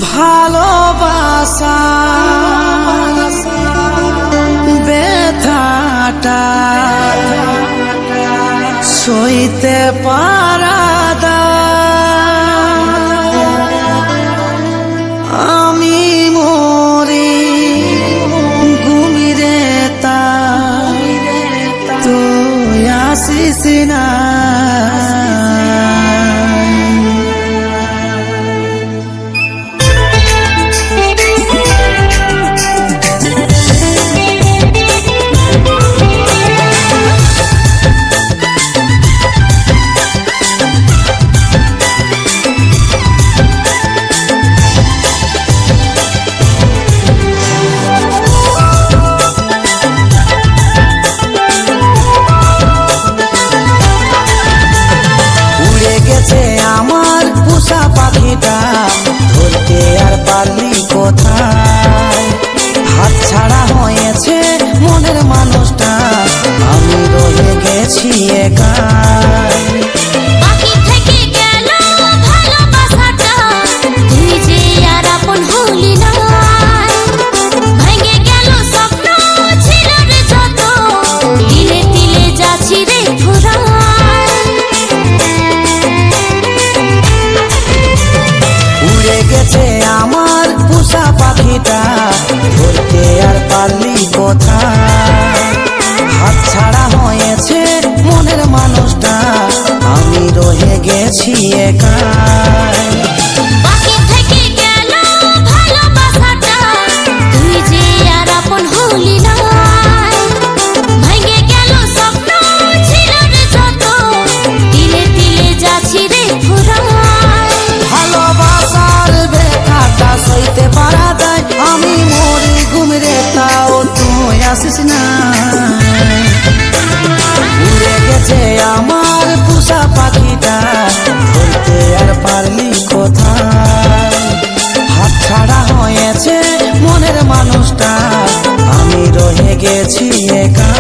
ভালোবাসা ব্যথাটা সইতে পারা আমি মরি ঘুমিরে তা তুই আসিস না। আমার পোষা পাখিটা ধরতে আর পারলি কোথায়? হাত ছাড়া হয়েছে মনের মানুষটা, আমি রয়ে গেছি একা। আমার পোষা পাখিটা ধরতে আর পারলি কোথায়? হাত ছাড়া হয়েছে মনের মানুষটা, আমি রয়ে গেছি একা। আমি মরি ঘুমরে তাও তুই আসিস না। উড়ে গেছে আমার পোষা পাখিটা ধরতে আর পারলি কোথায়? হাত ছাড়া হয়েছে মনের মানুষটা, আমি রয়ে গেছি একা।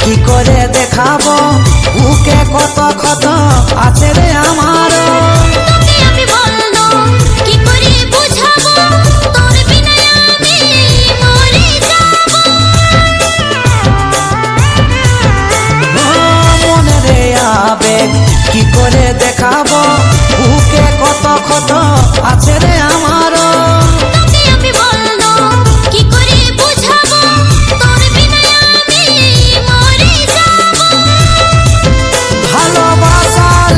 কি করে দেখাবো বুকে কত ক্ষত আছে রে আমার? আমি বললো কি করে বুঝাবো, তোর বিনা আমি মরে যাব। মনে রে আবেগ কি করে দেখাবো বুকে কত ক্ষত আছে রে আমার? আমি বললো কি করে বুঝাবো, তোর বিনা আমি মরে যাব। ভালোবাসার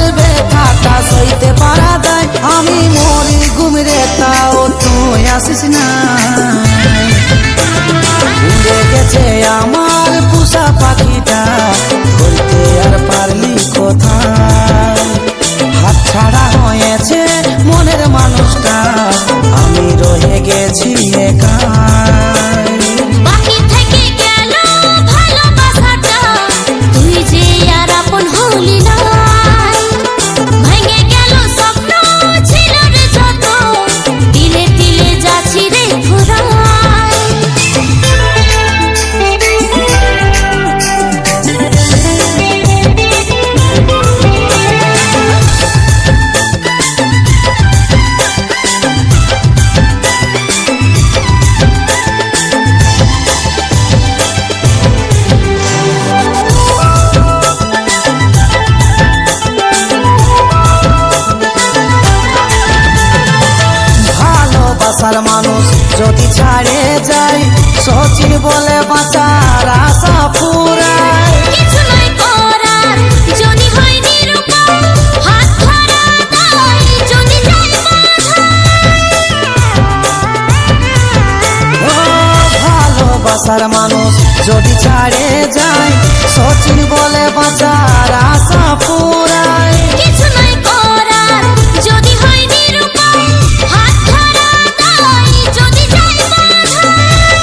ভালোবাসার মানুষ যদি ছাড়ে যায়, সচিন বলে বাঁচার আশা পুরায়। কিছু নাই করার যদি হয় নিরুপায়, হাত ধরা দায় যদি যায় বাধায়।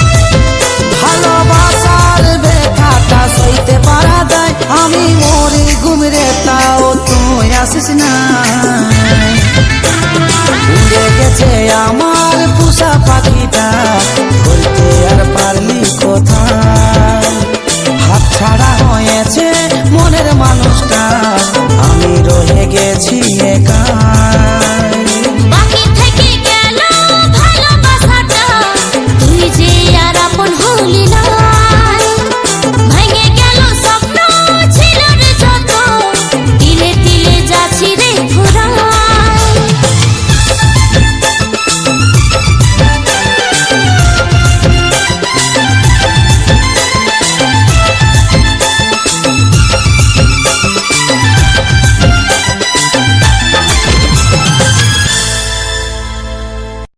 ভালোবাসার ব্যথাটা সইতে পারা যায়, আমি মরি ঘুমরে তাও তুই আসিস না। উড়ে গেছে আমার পোষা পাখিটা, বলতে আর পারলি কোথায়। হাত ছাড়া হয়েছে মনের মানুষটা, আমি রয়ে গেছি একা।